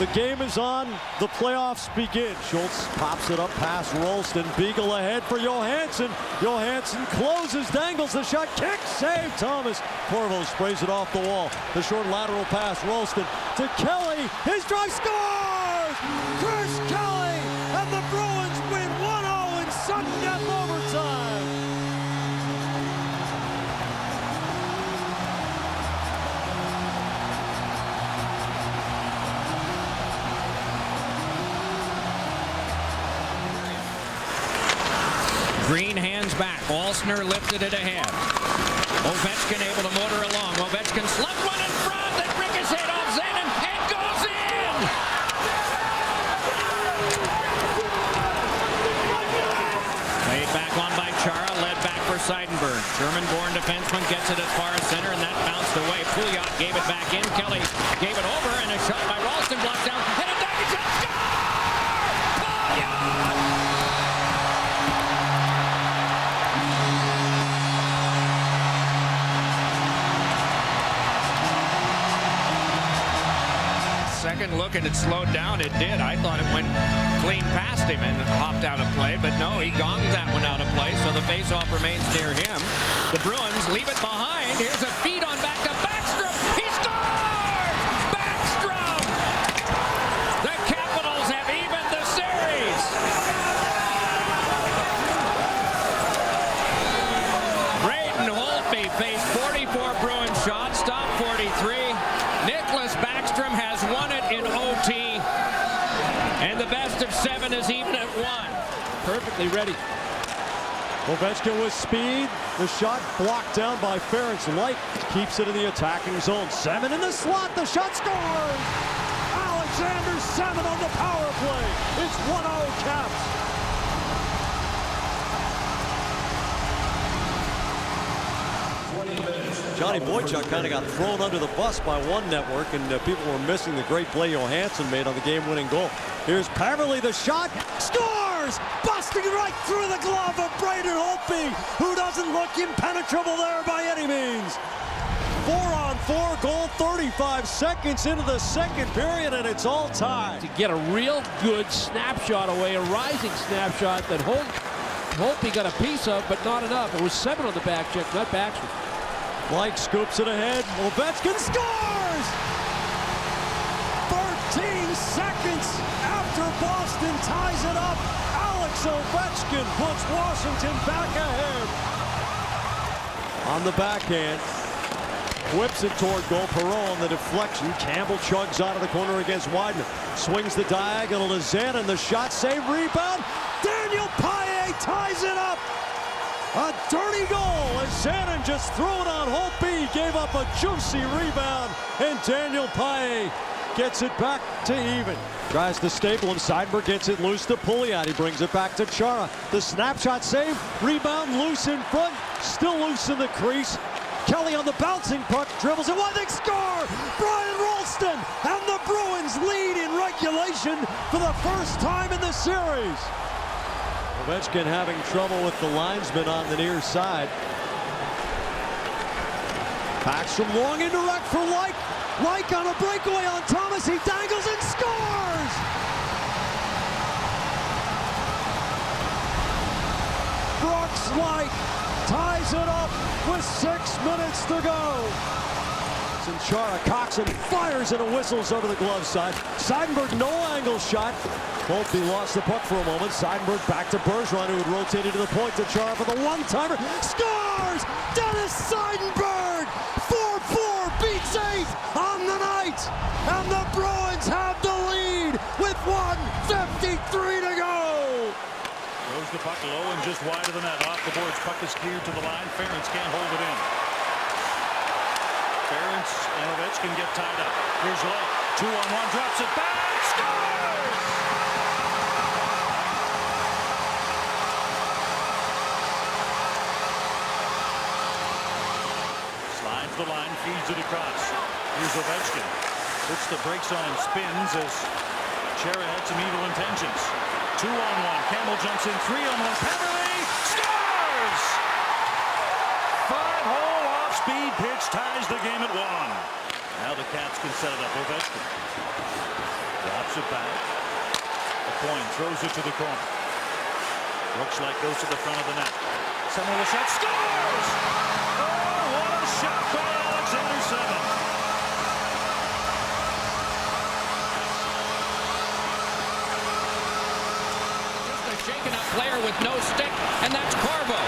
The game is on. The playoffs begin. Schultz pops it up past Rolston. Beagle ahead for Johansson. Johansson closes, dangles the shot. Kick, save. Thomas Corvo sprays it off the wall. The short lateral pass. Rolston to Kelly. His drive scores! Chris Kelly! And the Bruins win 1-0 in sudden death overtime. Green hands back. Alsner lifted it ahead. Ovechkin able to motor along. Ovechkin slugged one in front that ricocheted off Zenon and goes in! Played back on by Chara, led back for Seidenberg. German-born defenseman gets it as far as center, and that bounced away. Pouliot gave it back in. Kelly gave it over, and a shot by Ralston blocked down. And a diving shot. Score! Pouliot! Second look and it slowed down. It did. I thought it went clean past him and hopped out of play, but no, he gonged that one out of play, so the faceoff remains near him. The Bruins leave it behind. Here's a feed on back to Backstrom. He scored! Backstrom! The Capitals have evened the series. Braden Holtby faced 44 Bruins shots, stopped 43. Nicholas Backstrom has won it in OT, and the best of 7 is even at 1. Perfectly ready. Ovechkin with speed. The shot blocked down by Ferentz. Light keeps it in the attacking zone. 7 in the slot. The shot scores! Alexander 7 on the power play. It's 1-0 Caps. Johnny Boychuk kind of got thrown under the bus by one network, and people were missing the great play Johansson made on the game-winning goal. Here's Peverley, the shot, scores! Busting right through the glove of Braden Holtby, who doesn't look impenetrable there by any means. 4-on-4 goal, 35 seconds into the second period, and it's all tied. To get a real good snapshot away, a rising snapshot that Holtby got a piece of, but not enough. It was 7 on the back check, not Backstrom. Blake scoops it ahead. Ovechkin scores! 13 seconds after Boston ties it up, Alex Ovechkin puts Washington back ahead. On the backhand, whips it toward goal. Perreault on the deflection. Campbell chugs out of the corner against Wideman. Swings the diagonal to Zenon. The shot, save, rebound. Daniel Paille ties it up. A dirty goal as Zenon just threw it on Holtby. Gave up a juicy rebound, and Daniel Paille gets it back to even. Tries to staple him. Seidenberg gets it loose to Pouliot. He brings it back to Chara. The snapshot save. Rebound loose in front. Still loose in the crease. Kelly on the bouncing puck. Dribbles it. Wide, they score! Brian Rolston! And the Bruins lead in regulation for the first time in the series. Ovechkin having trouble with the linesman on the near side. Backstrom long indirect for Like. Like on a breakaway on Thomas. He dangles and scores! Brooks Like ties it up with 6 minutes to go. Chara cocks and fires and it whistles over the glove side. Seidenberg, no angle shot. Holtby lost the puck for a moment. Seidenberg back to Bergeron, who had rotated to the point to Chara for the one-timer. Scores! Dennis Seidenberg! 4-4 beats 8 on the night. And the Bruins have the lead with 1:53 to go. Throws the puck low and just wide of the net. Off the boards, puck is cleared to the line. Ferentz can't hold it in. Ferentz and Ovechkin get tied up. Here's Light. 2-on-1, drops it back, scores! Slides the line, feeds it across. Here's Ovechkin. Puts the brakes on and spins as Chara had some evil intentions. 2-on-1, Campbell jumps in, 3-on-1, Peverley scores! 5-hole off-speed pitch ties the game at 1. Now the Caps can set it up. Ovechkin drops it back. The point throws it to the corner. Looks like goes to the front of the net. Center of the shot, scores! Oh, what a shot by Alexander Semin. Just a shaken up player with no stick, and that's Corvo.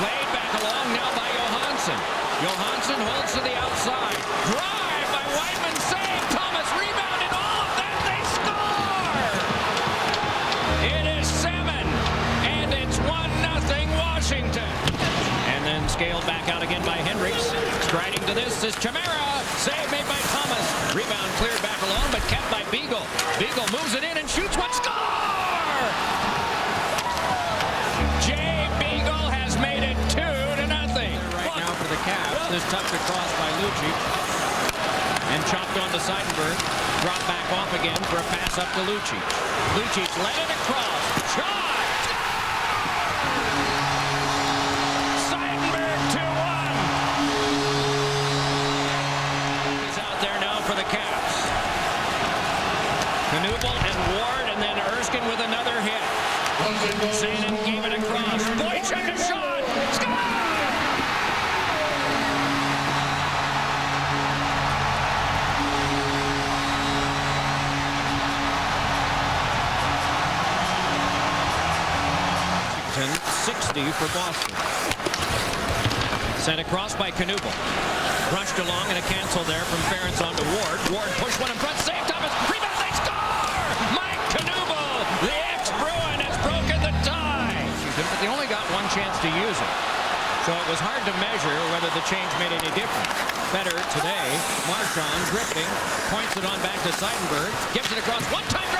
Played back along now by Johansson. Johansson holds to the outside. Drive by Whiteman, save. Thomas rebounded all of that. They score! It is Semin, and it's 1-0 Washington. And then scaled back out again by Hendricks. Striding to this is Chimera. Save made by Thomas. Rebound cleared back alone, but kept by Beagle. Beagle moves it in and shoots one. Score! Jay Beagle has made it 2-0. Right now for the Caps. This touch across by Lucic. And chopped on to Seidenberg. Drop back off again for a pass up to Lucic. Lucic led it across. Shot! Seidenberg 2-1. He's out there now for the Caps. Knuble and Ward, and then Erskine with another hit. Sanin gave it across. Boychuk a shot. Score! Washington 60 for Boston. Sent across by Knuble. Rushed along and a cancel there from Ferentz on to Ward. Ward pushed one in front. Save Thomas. Rebound. They score! Mike Knuble, the ex-Bruin, has broken the tie. But they only got one chance to use it. So it was hard to measure whether the change made any difference. Better today. Marchand drifting. Points it on back to Seidenberg. Gives it across. One-time drive.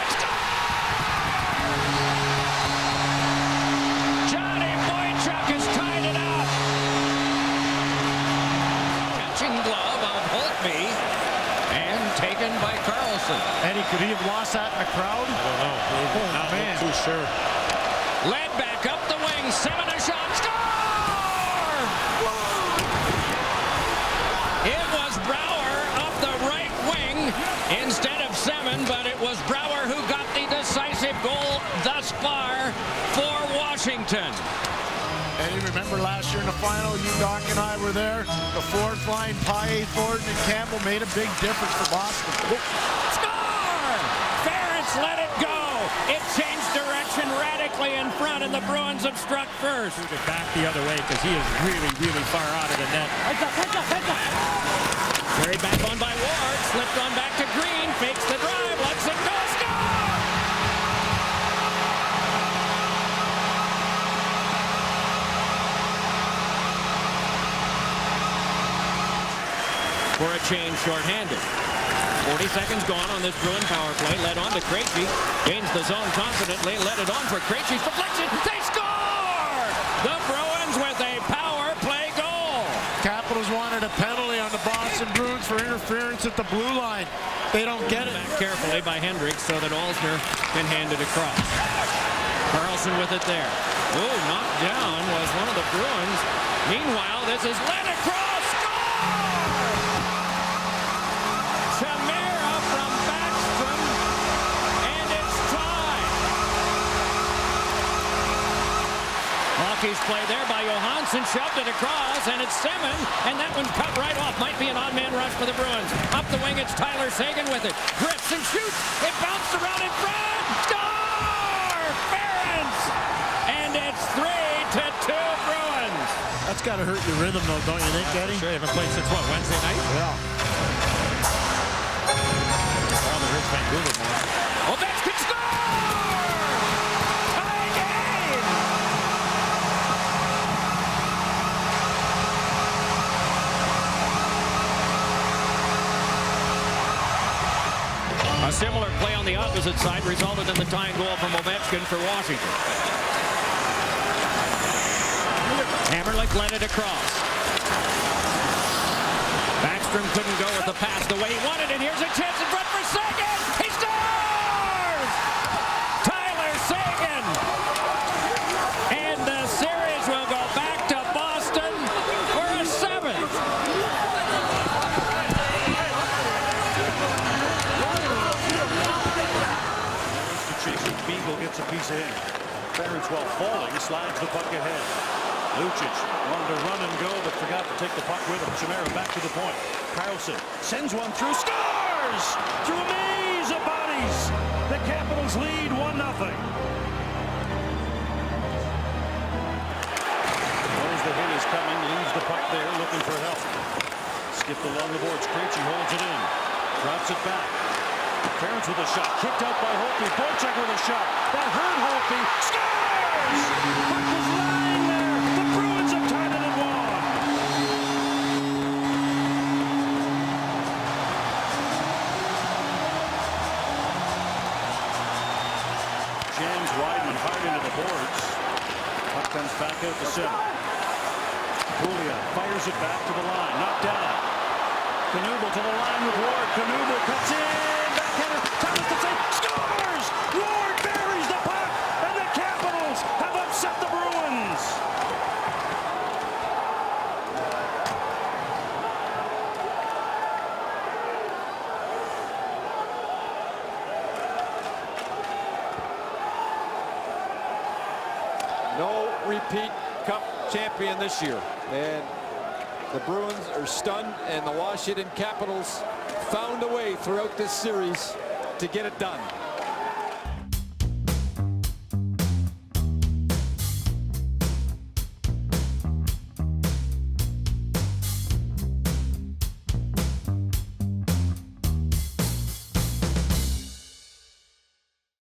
Johnny Boychuk has tied it up. Catching glove of Holtby. And taken by Carlson. Eddie, could he have lost that in a crowd? I don't know. Oh, man. Too sure. Led back up the wing. Semin a shot. Score! It was Brouwer up the right wing instead of Semin, but it was Brouwer who got the decisive goal thus far for Washington. And you remember last year in the final, you, Doc, and I were there. The fourth line, Paille, Thornton, and Campbell made a big difference for Boston. Score! Ferentz let it go. It changed direction radically in front, and the Bruins have struck first. Back the other way because he is really, really far out of the net. Carried back on by Ward. Slipped on back to Green. Fakes the drive. Lets it go. Score! For a change, shorthanded. 40 seconds gone on this Bruin power play. Led on to Krejci. Gains the zone confidently. Let it on for Krejci's deflection. They score! The Bruins with a power play goal. Capitals wanted a penalty on the Boston Bruins for interference at the blue line. They don't get it. Back carefully by Hendricks so that Alsner can hand it across. Carlson with it there. Oh, knocked down was one of the Bruins. Meanwhile, this is led across. Hockey's play there by Johansson, shoved it across, and it's Semin, and that one cut right off. Might be an odd man rush for the Bruins. Up the wing, it's Tyler Seguin with it. Drifts and shoots. It bounced around in front. Score! Ferentz! And it's 3-2 Bruins. That's got to hurt your rhythm, though, don't you think, Eddie? Sure, they haven't played since, what, Wednesday night? Yeah. Well, the Reds can't do it more. Ovechkin score! Tie game! A similar play on the opposite side resulted in the tying goal from Ovechkin for Washington. Hammerlick led it across. Backstrom couldn't go with the pass the way he wanted, and here's a chance in front for Seguin. He scores! Tyler Seguin! And the series will go back to Boston for a 7th. piece of him. Barons, while falling, slides the puck ahead. Lucic wanted to run and go, but forgot to take the puck with him. Chimera back to the point. Carlson sends one through, scores! Through a maze of bodies. The Capitals lead 1-0. Knows the hit is coming, leaves the puck there, looking for help. Skipped along the boards. Krejci holds it in, drops it back. Barons with a shot, kicked out by Holtby. Boychuk with a shot. That hurt Holtby. Scores! Puck was lying there. The Bruins have tied it at 1. Jams Weidman hard into the boards. Puck comes back out to center. Julia fires it back to the line. Knocked down. Knuble to the line with Ward. Knuble cuts in. Backhander. Thomas to save. Scores! Ward buries the puck. And the Capitals have upset the Bruins. No repeat Cup champion this year. And the Bruins are stunned, and the Washington Capitals found a way throughout this series to get it done.